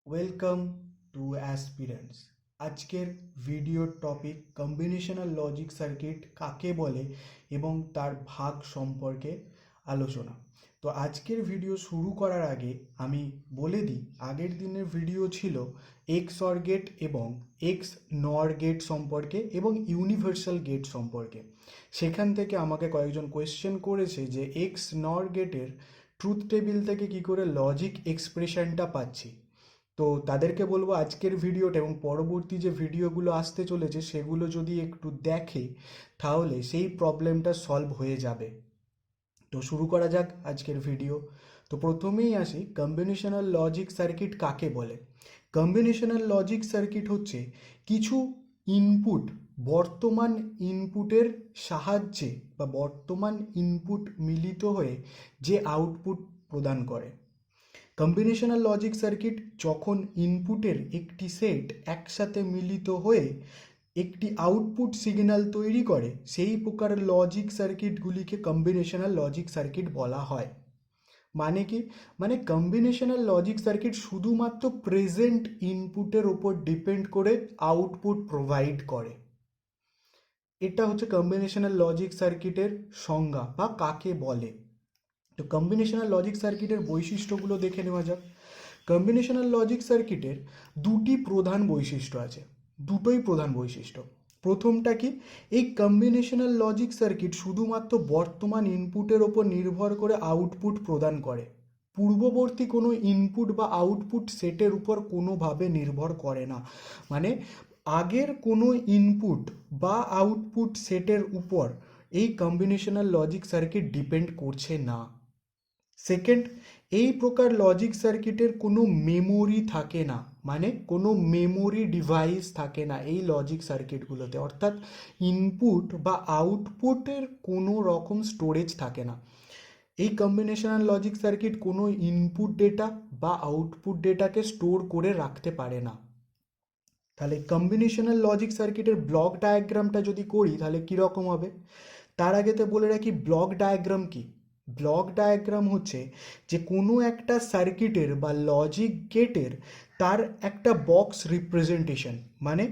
Welcome to aspirants. আজকের ভিডিওর topic combinational logic circuit কাকে বলে এবং তার ভাগ সম্পর্কে আলোচনা। তো আজকের ভিডিও শুরু করার আগে আমি বলে দিই, আগের দিনের ভিডিও ছিল এক্স অর গেট এবং এক্স নর গেট সম্পর্কে এবং ইউনিভার্সাল গেট সম্পর্কে। সেখান থেকে আমাকে কয়েকজন কোয়েশ্চেন করেছে যে এক্স নর গেটের ট্রুথ টেবিল থেকে কি করে লজিক এক্সপ্রেশনটা পাচ্ছি। তো তাদেরকে বলবো আজকের ভিডিওটা এবং পরবর্তী যে ভিডিওগুলো আসতে চলেছে সেগুলো যদি একটু দেখে তাহলে সেই প্রবলেমটা সলভ হয়ে যাবে। তো শুরু করা যাক আজকের ভিডিও। তো প্রথমেই আসি, কম্বিনেশনাল লজিক সার্কিট কাকে বলে। কম্বিনেশনাল লজিক সার্কিট হচ্ছে কিছু ইনপুট বর্তমান ইনপুটের সাহায্যে বা বর্তমান ইনপুট মিলিত হয়ে যে আউটপুট প্রদান করে। কম্বিনেশনাল লজিক সার্কিট যখন ইনপুটের একটি সেট একসাথে মিলিত হয়ে একটি আউটপুট সিগন্যাল তৈরি করে, সেই প্রকার লজিক সার্কিটগুলিকে কম্বিনেশনাল লজিক সার্কিট বলা হয়। মানে কি? মানে কম্বিনেশনাল লজিক সার্কিট শুধুমাত্র প্রেজেন্ট ইনপুটের ওপর ডিপেন্ড করে আউটপুট প্রোভাইড করে। এটা হচ্ছে কম্বিনেশনাল লজিক সার্কিটের সংজ্ঞা বা কাকে বলে। তো কম্বিনেশনাল লজিক সার্কিটের বৈশিষ্ট্যগুলো দেখে নেওয়া যাক। কম্বিনেশনাল লজিক সার্কিটের দুটি প্রধান বৈশিষ্ট্য আছে, দুটোই প্রধান বৈশিষ্ট্য। প্রথমটা কি, এই কম্বিনেশনাল লজিক সার্কিট শুধুমাত্র বর্তমান ইনপুটের ওপর নির্ভর করে আউটপুট প্রদান করে, পূর্ববর্তী কোনো ইনপুট বা আউটপুট সেটের উপর কোনোভাবে নির্ভর করে না। মানে আগের কোনো ইনপুট বা আউটপুট সেটের উপর এই কম্বিনেশনাল লজিক সার্কিট ডিপেন্ড করছে না। সেকেন্ড, এই প্রকার লজিক সার্কিটের কোনো মেমোরি থাকে না, মানে কোনো মেমোরি ডিভাইস থাকে না এই লজিক সার্কিটগুলোতে, অর্থাৎ ইনপুট বা আউটপুটের কোনো রকম স্টোরেজ থাকে না। এই কম্বিনেশনাল লজিক সার্কিট কোনো ইনপুট ডেটা বা আউটপুট ডেটাকে স্টোর করে রাখতে পারে না। তাহলে কম্বিনেশনাল লজিক সার্কিটের ব্লক ডায়াগ্রামটা যদি করি তাহলে কীরকম হবে, তার আগেতে বলে রাখি ব্লক ডায়াগ্রাম কি। ব্লক ডায়াগ্রাম হচ্ছে যে কোনো একটা সার্কিটের বা লজিক গেটের তার একটা বক্স রিপ্রেজেন্টেশন। মানে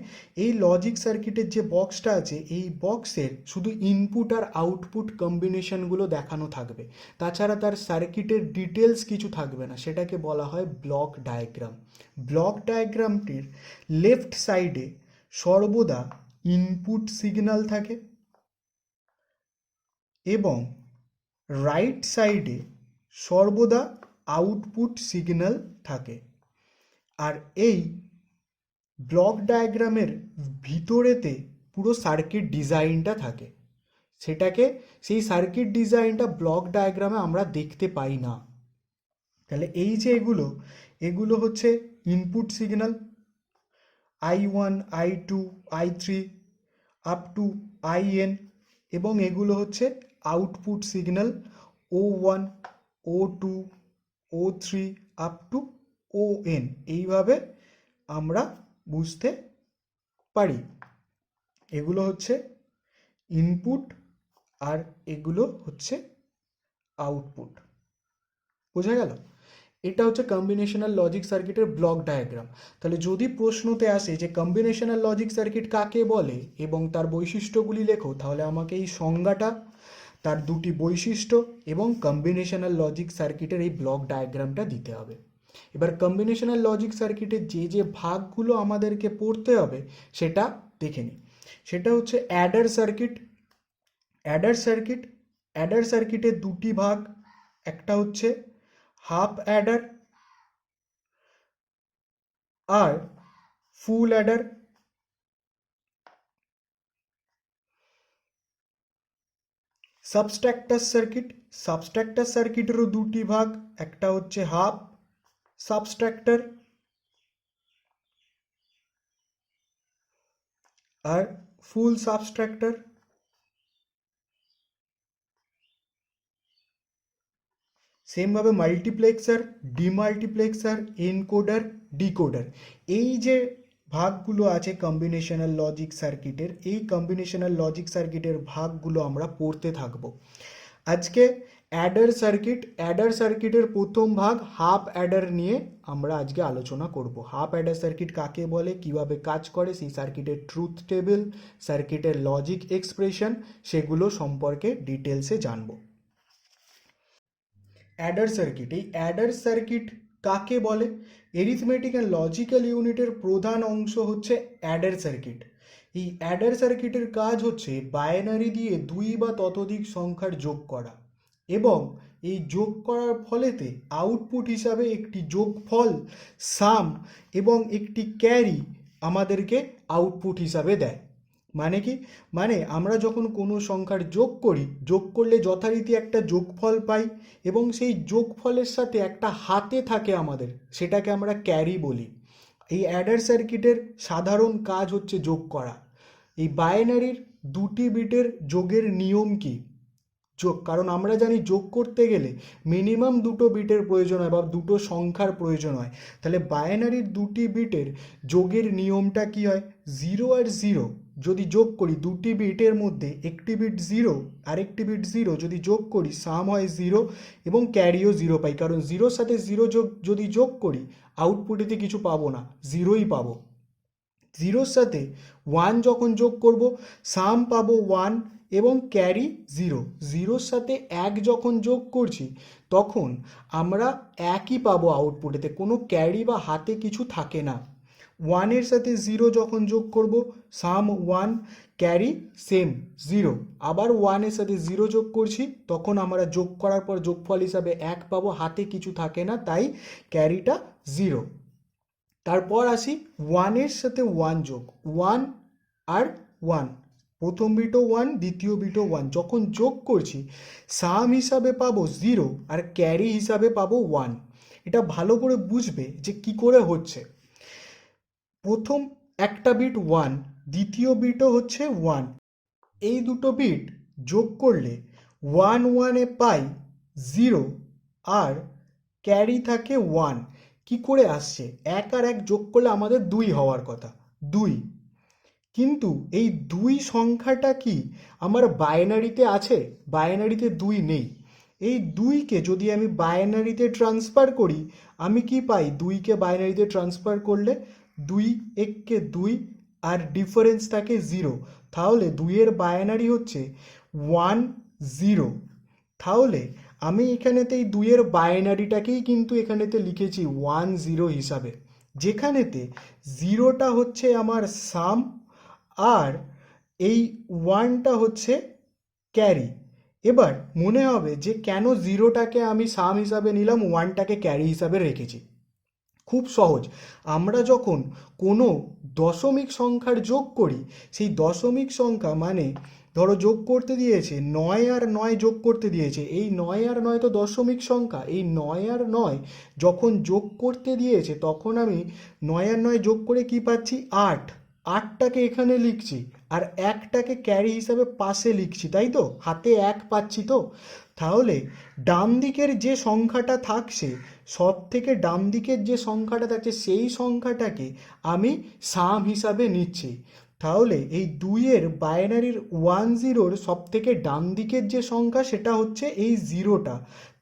এই লজিক সার্কিটের যে বক্সটা আছে, এই বক্সের শুধু ইনপুট আর আউটপুট কম্বিনেশনগুলো দেখানো থাকবে, তাছাড়া তার সার্কিটের ডিটেলস কিছু থাকবে না, সেটাকে বলা হয় ব্লক ডায়াগ্রাম। ব্লক ডায়াগ্রামটির লেফট সাইডে সর্বদা ইনপুট সিগন্যাল থাকে এবং রাইট সাইডে সর্বদা আউটপুট সিগন্যাল থাকে। আর এই ব্লক ডায়াগ্রামের ভিতরেতে পুরো সার্কিট ডিজাইনটা থাকে, সেটাকে সেই সার্কিট ডিজাইনটা ব্লক ডায়াগ্রামে আমরা দেখতে পাই না। তাহলে এই যে এগুলো এগুলো হচ্ছে input signal I1, I2, I3 up to IN, এবং এগুলো হচ্ছে output signal O1, O2, O3 up to ON। এইভাবে আমরা বুঝতে পারি এগুলো হচ্ছে ইনপুট আর এগুলো হচ্ছে আউটপুট। বোঝা গেল? এটা হচ্ছে কম্বিনেশনাল লজিক সার্কিটের ব্লক ডায়াগ্রাম। তাহলে যদি প্রশ্নতে আসে যে কম্বিনেশনাল লজিক সার্কিট কাকে বলে এবং তার বৈশিষ্ট্যগুলি লেখো, তাহলে আমাকে এই সংজ্ঞাটা, তার দুটি বৈশিষ্ট্য এবং কম্বিনেশনাল লজিক সার্কিটের এই ব্লক ডায়াগ্রামটা দিতে হবে। এবার কম্বিনেশনাল লজিক সার্কিটের যে যে ভাগগুলো আমাদেরকে পড়তে হবে সেটা দেখে নিই। সেটা হচ্ছে Eder circuit. Eder circuit Eder সার্কিটের দুটি ভাগ, একটা হচ্ছে হাফ অ্যাডার আর ফুল অ্যাডার। সাবস্ট্রাক্টার সার্কিট সাবস্ট্রাক্টার সার্কিটেরও দুটি ভাগ, একটা হচ্ছে হাফ সাবস্ট্রাক্টার আর ফুল সাবস্ট্রাক্টার। সেমভাবে মাল্টিপ্লেক্সার, ডিমাল্টিপ্লেক্সার, এনকোডার, ডিকোডার। এই যে ভাগগুলো আছে কম্বিনেশনাল লজিক সার্কিটের, এই কম্বিনেশনাল লজিক সার্কিটের ভাগগুলো আমরা পড়তে থাকবো। আজকে অ্যাডার সার্কিটের প্রথম ভাগ হাফ অ্যাডার নিয়ে আমরা আজকে আলোচনা করব। হাফ অ্যাডার সার্কিট কাকে বলে, কিভাবে কাজ করে, সেই সার্কিটের ট্রুথ টেবিল, সার্কিটের লজিক এক্সপ্রেশন, সেগুলো সম্পর্কে ডিটেলসে জানব। অ্যাডার সার্কিট, এই অ্যাডার সার্কিট কাকে বলে? এরিথমেটিক অ্যান্ড লজিক্যাল ইউনিটের প্রধান অংশ হচ্ছে অ্যাডার সার্কিট। এই অ্যাডার সার্কিটের কাজ হচ্ছে বাইনারি দিয়ে দুই বা ততোধিক সংখ্যার যোগ করা, এবং এই যোগ করার ফলেতে আউটপুট হিসাবে একটি যোগফল, সাম এবং একটি ক্যারি আমাদেরকে আউটপুট হিসাবে দেয়। মানে কি? মানে আমরা যখন কোনো সংখ্যার যোগ করি, যোগ করলে যথারীতি একটা যোগফল পাই, এবং সেই যোগফলের সাথে একটা হাতে থাকে আমাদের, সেটাকে আমরা ক্যারি বলি। এই অ্যাডার সার্কিটের সাধারণ কাজ হচ্ছে যোগ করা। এই বাইনারির দুটি বিটের যোগের নিয়ম কি? যোগ, কারণ আমরা জানি যোগ করতে গেলে মিনিমাম দুটো বিটের প্রয়োজন হয় বা দুটো সংখ্যার প্রয়োজন হয়। তাহলে বাইনারির দুটি বিটের যোগের নিয়মটা কি হয়? 0 আর 0 যদি যোগ করি, দুটি বিটের মধ্যে একটি বিট 0 আরেকটি বিট 0 যদি যোগ করি, সাম হয় 0 এবং ক্যারিও 0 পাই, কারণ 0-র সাথে 0 যদি যোগ করি আউটপুটেতে কিছু পাবো না, 0ই পাবো। 0-র সাথে 1 যখন যোগ করব, সাম পাবো 1 এবং ক্যারি 0। 0-র সাথে 1 যখন যোগ করছি তখন আমরা একই পাবো আউটপুটেতে, কোনো ক্যারি বা হাতে কিছু থাকে না। 1-এর সাথে 0 যখন যোগ করব, সাম 1, ক্যারি সেম 0। আবার 1-এর সাথে 0 যোগ করছি, তখন আমরা যোগ করার পর যোগফল হিসাবে 1 পাবো, হাতে কিছু থাকে না, তাই ক্যারিটা 0। তারপর আসি 1-এর সাথে 1 যোগ, 1 আর 1, প্রথম বিটও 1, দ্বিতীয় বিটও 1, যখন যোগ করছি সাম হিসাবে পাবো 0 আর ক্যারি হিসাবে পাবো 1। এটা ভালো করে বুঝবে যে কি করে হচ্ছে। প্রথম একটা বিট 1, দ্বিতীয় বিটও হচ্ছে 1, এই দুটো বিট যোগ করলে 1 1-এ পাই 0 আর ক্যারি থাকে 1। কি করে আসছে? 1 আর 1 যোগ করলে আমাদের 2 হওয়ার কথা, 2। কিন্তু এই 2 সংখ্যাটা কি আমার বাইনারিতে আছে? বাইনারিতে 2 নেই। এই 2কে যদি আমি বাইনারিতে ট্রান্সফার করি, আমি কি পাই? 2কে বাইনারিতে ট্রান্সফার করলে 2 1-কে 2 আর ডিফারেন্স থাকে 0। তাহলে 2-এর বাইনারি হচ্ছে 1 0। তাহলে আমি এখানেতে এই 2-এর বাইনারিটাকেই কিন্তু এখানেতে লিখেছি 1 0 হিসাবে, যেখানেতে 0টা হচ্ছে আমার সাম আর এই 1টা হচ্ছে ক্যারি। এবার মনে হবে যে কেন 0টাকে আমি সাম হিসাবে নিলাম, 1টাকে ক্যারি হিসাবে রেখেছি। খুব সহজ, আমরা যখন কোনো দশমিক সংখ্যার যোগ করি, সেই দশমিক সংখ্যা মানে ধরো যোগ করতে দিয়েছে 9 আর 9 যোগ করতে দিয়েছে, এই 9 আর 9 তো দশমিক সংখ্যা, এই 9 আর 9 যখন যোগ করতে দিয়েছে তখন আমি 9 আর 9 যোগ করে কি পাচ্ছি? 8। 8টাকে এখানে লিখছি আর 1টাকে ক্যারি হিসাবে পাশে লিখছি, তাই তো? হাতে 1 পাচ্ছি তো। তাহলে ডান দিকের যে সংখ্যাটা থাকছে, সব থেকে ডান দিকের যে সংখ্যাটা থাকছে সেই সংখ্যাটাকে আমি সাম হিসাবে নিচ্ছি। তাহলে এই 2-এর বাইনারির 1 0-র সব থেকে ডান দিকের যে সংখ্যা সেটা হচ্ছে এই 0টা,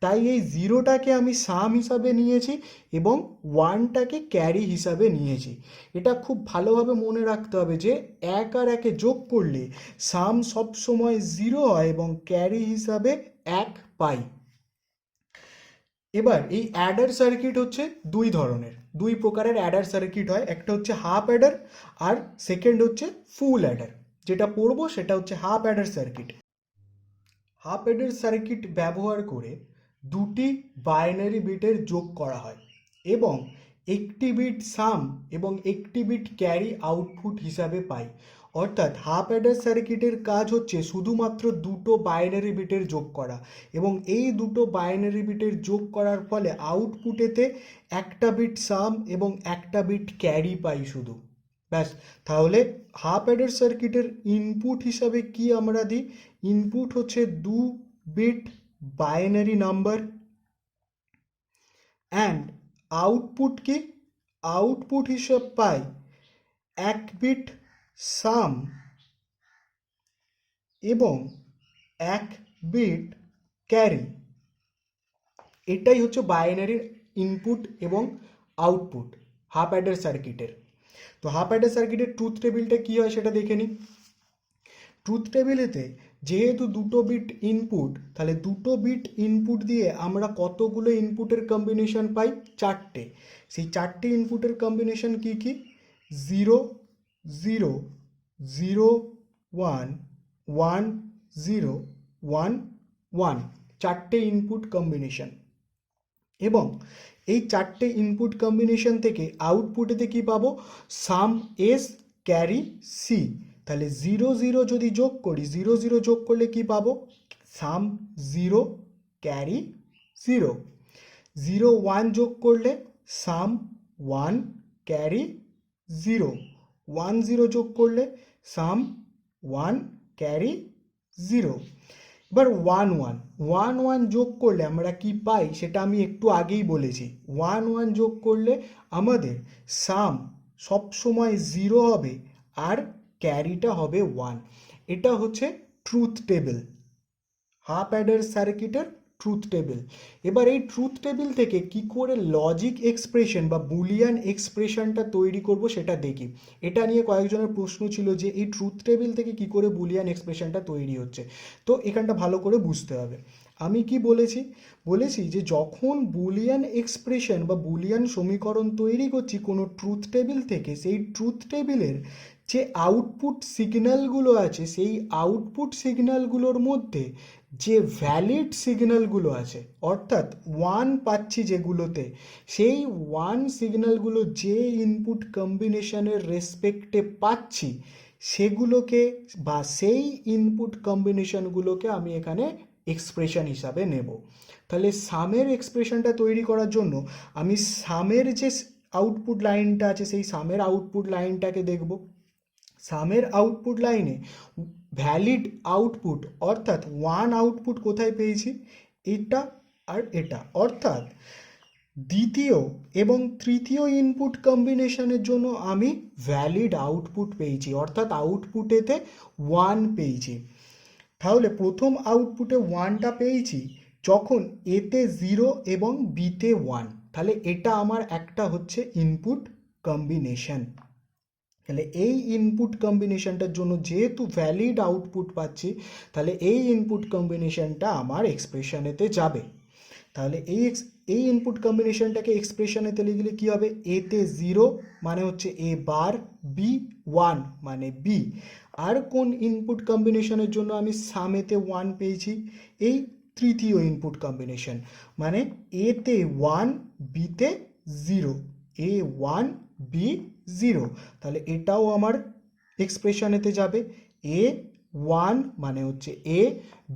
তাই এই 0টাকে আমি সাম হিসাবে নিয়েছি এবং 1টাকে ক্যারি হিসাবে নিয়েছি। এটা খুব ভালোভাবে মনে রাখতে হবে যে 1 আর 1-এ যোগ করলে সাম সবসময় 0 হয় এবং ক্যারি হিসাবে 1 পাই। এবার এই অ্যাডার সার্কিট হচ্ছে দুই প্রকারের অ্যাডার সার্কিট হয়, একটা হচ্ছে হাফ অ্যাডার আর সেকেন্ড হচ্ছে ফুল অ্যাডার। যেটা পড়বো সেটা হচ্ছে half Eder circuit. Half Eder circuit ব্যবহার করে দুটি বাইনারি বিটের যোগ করা হয় এবং একটি বিট সাম এবং একটি বিট ক্যারি আউটপুট হিসাবে পাই। অর্থাৎ হাফ অ্যাডার সার্কিটের কাজ হচ্ছে শুধুমাত্র দুটো বাইনারি বিটের যোগ করা, এবং এই দুটো বাইনারি বিটের যোগ করার ফলে আউটপুটেতে একটা বিট সাম এবং একটা বিট ক্যারি পাই শুধু, ব্যাস। তাহলে হাফ অ্যাডার সার্কিটের ইনপুট হিসাবে কি আমরা দিই? ইনপুট হচ্ছে 2 bit binary number, and output কি? আউটপুট হিসাব পাই 1 বিট সাম এবং 1 বিট ক্যারি। এটাই হচ্ছে বাইনারির ইনপুট এবং আউটপুট হাফ অ্যাডার সার্কিটের। তো হাফ অ্যাডার সার্কিটের ট্রুথ টেবিলটা কী হয় সেটা দেখে নিই। ট্রুথ টেবিলেতে যেহেতু দুটো বিট ইনপুট, তাহলে দুটো বিট ইনপুট দিয়ে আমরা কতগুলো ইনপুটের কম্বিনেশন পাই? চারটে। সেই চারটে ইনপুটের কম্বিনেশন কি কি? 0 0 0 1 1 0 1 1, চারটে ইনপুট কম্বিনেশন। এবং এই চারটে ইনপুট কম্বিনেশন থেকে আউটপুটেতে কি পাবো? সাম এস ক্যারি সি। তাহলে 0 0 যদি যোগ করি, 0 0 যোগ করলে কি পাবো? সাম 0 ক্যারি 0। 0 1 যোগ করলে সাম 1 ক্যারি 0। 1 0 যোগ করলে সাম 1 ক্যারি 0। এবার 1 1 1 1 যোগ করলে আমরা কি পাই সেটা আমি একটু আগেই বলেছি। 1 1 যোগ করলে আমাদের সাম সবসময় 0 হবে আর ক্যারিটা হবে 1। এটা হচ্ছে ট্রুথ টেবিল, হাফ অ্যাডার সার্কিটের ট্রুথ টেবিল। এবার এই ট্রুথ টেবিল থেকে কি করে লজিক এক্সপ্রেশন বা বুলিয়ান এক্সপ্রেশনটা তৈরি করব সেটা দেখি। এটা নিয়ে কয়েকজনের প্রশ্ন ছিল যে এই ট্রুথ টেবিল থেকে কি করে বুলিয়ান এক্সপ্রেশনটা তৈরি হচ্ছে। তো এখানটা ভালো করে বুঝতে হবে। আমি কি বলেছি? বলেছি যে যখন বুলিয়ান এক্সপ্রেশন বা বুলিয়ান সমীকরণ তৈরি করছি কোনো ট্রুথ টেবিল থেকে, সেই ট্রুথ টেবিলের যে আউটপুট সিগন্যালগুলো আছে, সেই আউটপুট সিগন্যালগুলোর মধ্যে যে ভ্যালিড সিগন্যালগুলো আছে, অর্থাৎ 1 পাচ্ছি যেগুলোতে, সেই 1 সিগন্যালগুলো যে ইনপুট কম্বিনেশনের রেসপেক্টে পাচ্ছি সেগুলোকে বা সেই ইনপুট কম্বিনেশনগুলোকে আমি এখানে এক্সপ্রেশন হিসাবে নেব। তাহলে সামের এক্সপ্রেশনটা তৈরি করার জন্য আমি সামের যে আউটপুট লাইনটা আছে সেই সামের আউটপুট লাইনটাকে দেখব। সামের আউটপুট লাইনে ভ্যালিড আউটপুট অর্থাৎ 1 আউটপুট কোথায় পেয়েছি? এটা আর এটা, অর্থাৎ দ্বিতীয় এবং তৃতীয় ইনপুট কম্বিনেশনের জন্য আমি ভ্যালিড আউটপুট পেয়েছি, অর্থাৎ আউটপুটেতে 1 পেয়েছি। তাহলে প্রথম আউটপুটে 1টা পেয়েছি যখন এতে 0 এবং বিতে 1, তাহলে এটা আমার একটা হচ্ছে ইনপুট কম্বিনেশন। তাহলে এই ইনপুট কম্বিনেশনটার জন্য যেহেতু ভ্যালিড আউটপুট পাচ্ছি, তাহলে এই ইনপুট কম্বিনেশনটা আমার এক্সপ্রেশনেতে যাবে। তাহলে এই ইনপুট কম্বিনেশনটাকে এক্সপ্রেশনেতে লিখলে কী হবে? এতে 0 মানে হচ্ছে এ বার, বি 1 মানে বি। আর কোন ইনপুট কম্বিনেশনের জন্য আমি সামেতে 1 পেয়েছি? এই তৃতীয় ইনপুট কম্বিনেশন, মানে এতে 1 বিতে 0, এ 1 বি 0। তাহলে এটাও আমার এক্সপ্রেশনেতে যাবে। এ 1 মানে হচ্ছে এ,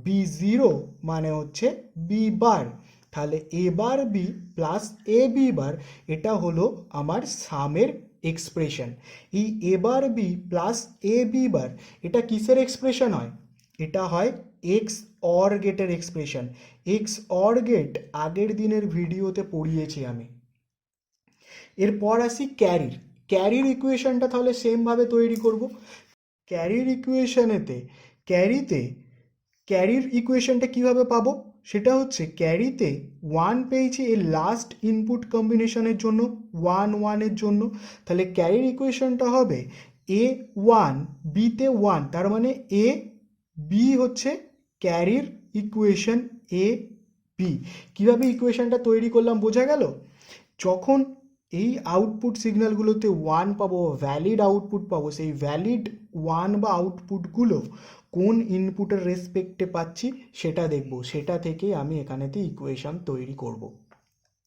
বি 0 মানে হচ্ছে বি বার। তাহলে এ বার বি প্লাস এ বি বার, এটা হলো আমার সামের এক্সপ্রেশন। এই এ বার বি প্লাস এ বি বার এটা কিসের এক্সপ্রেশন হয়? এটা হয় এক্স অর গেটের এক্সপ্রেশন। এক্স অর গেট আগের দিনের ভিডিওতে পড়িয়েছি আমি। এরপর আসি ক্যারির। ক্যারির ইকুয়েশনটা তাহলে সেমভাবে তৈরি করব। ক্যারির ইকুয়েশনেতে ক্যারির ইকুয়েশনটা কিভাবে পাবো? সেটা হচ্ছে ক্যারিতে 1 পেয়েছি এর লাস্ট ইনপুট কম্বিনেশনের জন্য, 1 1 এর জন্য। তাহলে ক্যারির ইকুয়েশনটা হবে এ 1 বিতে 1, তার মানে এ বি হচ্ছে ক্যারির ইকুয়েশন এ বি। কীভাবে ইকুয়েশনটা তৈরি করলাম বোঝা গেল? যখন এই আউটপুট সিগন্যালগুলোতে 1 পাবো, ভ্যালিড আউটপুট পাবো, সেই ভ্যালিড 1 বা আউটপুটগুলো কোন ইনপুটের রেসপেক্টে পাচ্ছি সেটা দেখব, সেটা থেকেই আমি এখানেতে ইকুয়েশন তৈরি করব।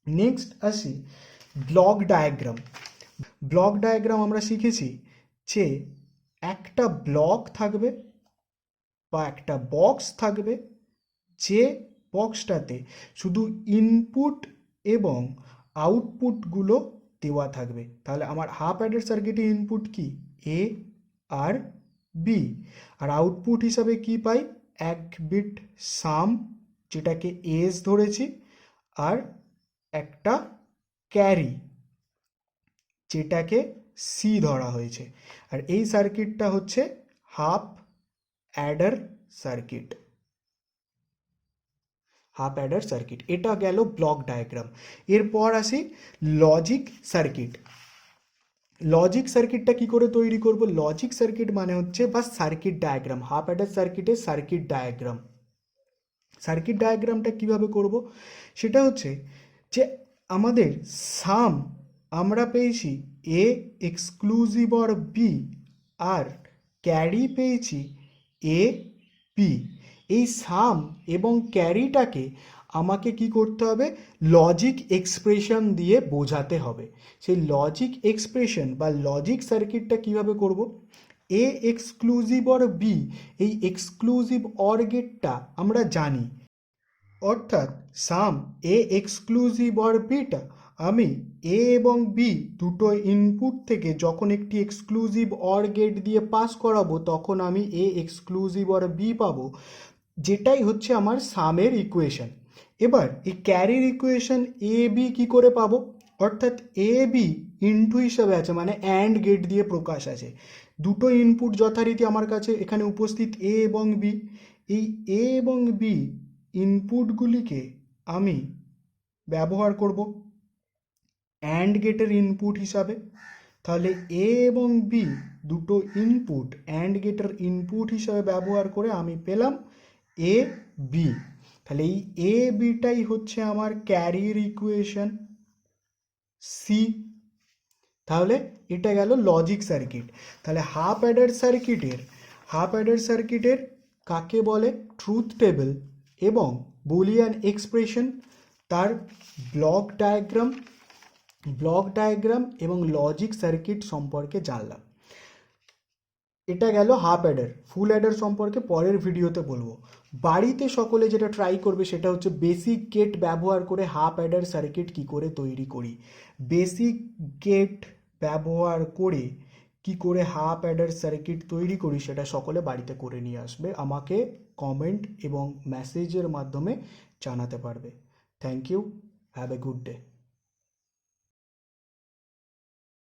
নেক্সট আসি ব্লক ডায়াগ্রাম। ব্লক ডায়াগ্রাম আমরা শিখেছি যে একটা ব্লক থাকবে বা একটা বক্স থাকবে, যে বক্সটাতে শুধু ইনপুট এবং আউটপুটগুলো দেওয়া থাকবে। তাহলে আমার হাফ অ্যাডার সার্কিটে ইনপুট কি? এ আর বি, আর আউটপুট হিসাবে কি পাই? এক বিট সাম, যেটাকে এস ধরেছি, আর একটা ক্যারি, যেটাকে সি ধরা হয়েছে। আর এই সার্কিটটা হচ্ছে half Eder circuit. Half Eder circuit. এটা গেল ব্লক ডায়াগ্রাম। এরপর আসি লজিক সার্কিট। লজিক সার্কিটটা কি করে তৈরি করব? লজিক সার্কিট মানে হচ্ছে বা সার্কিট ডায়াগ্রাম, হাফ অ্যাডার সার্কিটের সার্কিট ডায়াগ্রাম। সার্কিট ডায়াগ্রামটা কিভাবে করব? সেটা হচ্ছে যে আমাদের সাম আমরা পেয়েছি এ এক্সক্লুসিভ অর বি, আর ক্যারি পেয়েছি এ পি। এই সাম এবং ক্যারিটাকে আমাকে কি করতে হবে? লজিক এক্সপ্রেশন দিয়ে বোঝাতে হবে। সেই লজিক এক্সপ্রেশন বা লজিক সার্কিটটা কিভাবে করব? এ এক্সক্লুসিভ অর বি, এই এক্সক্লুসিভ অর গেটটা আমরা জানি, অর্থাৎ সাম এ এক্সক্লুসিভ অর বিটা আমি এ এবং বি দুটো ইনপুট থেকে যখন একটি এক্সক্লুসিভ অর গেট দিয়ে পাস করাবো তখন আমি এ এক্সক্লুসিভ অর বি পাবো, যেটাই হচ্ছে আমার সামের ইকুয়েশন। এবার এই ক্যারির ইকুয়েশন এ বি কী করে পাবো? অর্থাৎ এ বি ইনটু হিসাবে আছে, মানে অ্যান্ড গেট দিয়ে প্রকাশ আছে। দুটো ইনপুট যথারীতি আমার কাছে এখানে উপস্থিত এ এবং বি। এই এ এবং বি ইনপুটগুলিকে আমি ব্যবহার করব অ্যান্ড গেটের ইনপুট হিসাবে। তাহলে এ এবং বি দুটো ইনপুট অ্যান্ড গেটের ইনপুট হিসাবে ব্যবহার করে আমি পেলাম এ বি। তাহলে এই এ বিটাই হচ্ছে আমার ক্যারির ইকুয়েশন সি। তাহলে এটা গেল লজিক সার্কিট। তাহলে হাফ অ্যাডার সার্কিটের কাকে বলে? ট্রুথ টেবিল এবং বুলিয়ান এক্সপ্রেশন, তার ব্লক ডায়াগ্রাম এবং লজিক সার্কিট সম্পর্কে জানলাম। এটা গেল হাফ অ্যাডার। ফুল অ্যাডার সম্পর্কে পরের ভিডিওতে বলবো। বাড়িতে সকলে যেটা ট্রাই করবে সেটা হচ্ছে বেসিক গেট ব্যবহার করে হাফ অ্যাডার সার্কিট কি করে তৈরি করি। বেসিক গেট ব্যবহার করে কি করে হাফ অ্যাডার সার্কিট তৈরি করি সেটা সকলে বাড়িতে করে নিয়ে আসবে, আমাকে কমেন্ট এবং মেসেজের মাধ্যমে জানাতে পারবে। Thank you, have a good day.